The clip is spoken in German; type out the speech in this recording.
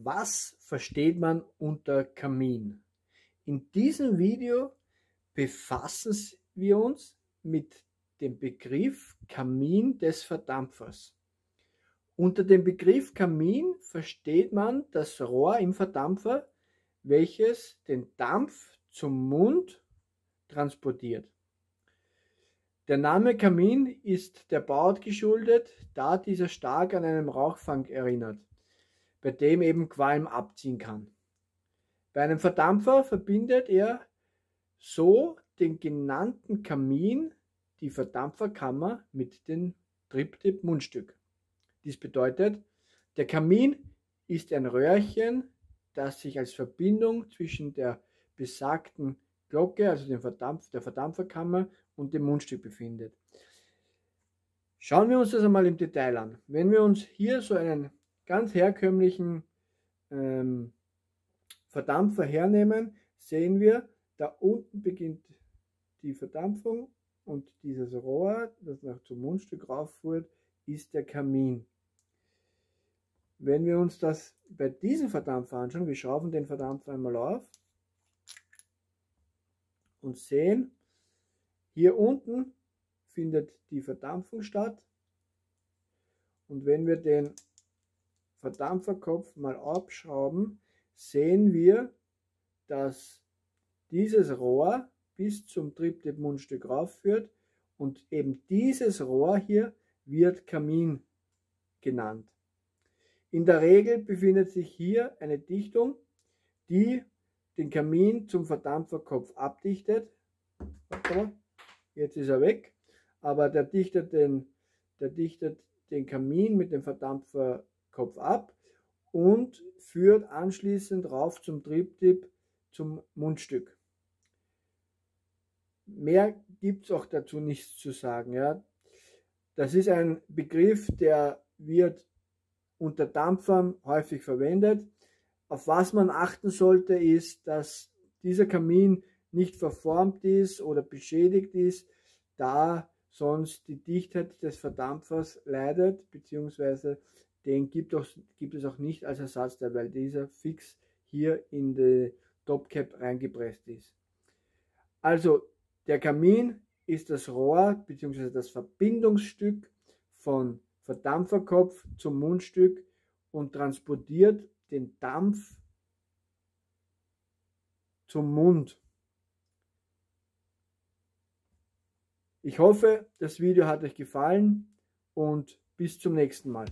Was versteht man unter Kamin? In diesem Video befassen wir uns mit dem Begriff Kamin des Verdampfers. Unter dem Begriff Kamin versteht man das Rohr im Verdampfer, welches den Dampf zum Mund transportiert. Der Name Kamin ist der Bauart geschuldet, da dieser stark an einen Rauchfang erinnert, bei dem eben Qualm abziehen kann. Bei einem Verdampfer verbindet er so den genannten Kamin, die Verdampferkammer, mit dem Triptip-Mundstück. Dies bedeutet, der Kamin ist ein Röhrchen, das sich als Verbindung zwischen der besagten Glocke, also der Verdampferkammer, und dem Mundstück befindet. Schauen wir uns das einmal im Detail an. Wenn wir uns hier so einen ganz herkömmlichen Verdampfer hernehmen, sehen wir, da unten beginnt die Verdampfung und dieses Rohr, das noch zum Mundstück raufführt, ist der Kamin. Wenn wir uns das bei diesem Verdampfer anschauen, wir schrauben den Verdampfer einmal auf und sehen, hier unten findet die Verdampfung statt, und wenn wir den Verdampferkopf mal abschrauben, sehen wir, dass dieses Rohr bis zum Triptip-Mundstück raufführt, und eben dieses Rohr hier wird Kamin genannt. In der Regel befindet sich hier eine Dichtung, die den Kamin zum Verdampferkopf abdichtet. Jetzt ist er weg, aber der dichtet den Kamin mit dem Verdampferkopf ab und führt anschließend rauf zum Triptip, zum Mundstück. Mehr gibt es auch dazu nichts zu sagen. Ja. Das ist ein Begriff, der wird unter Dampfern häufig verwendet. Auf was man achten sollte, ist, dass dieser Kamin nicht verformt ist oder beschädigt ist, da sonst die Dichtheit des Verdampfers leidet, beziehungsweise den gibt es auch nicht als Ersatzteil, weil dieser fix hier in die Topcap reingepresst ist. Also der Kamin ist das Rohr bzw. das Verbindungsstück von Verdampferkopf zum Mundstück und transportiert den Dampf zum Mund. Ich hoffe, das Video hat euch gefallen und bis zum nächsten Mal.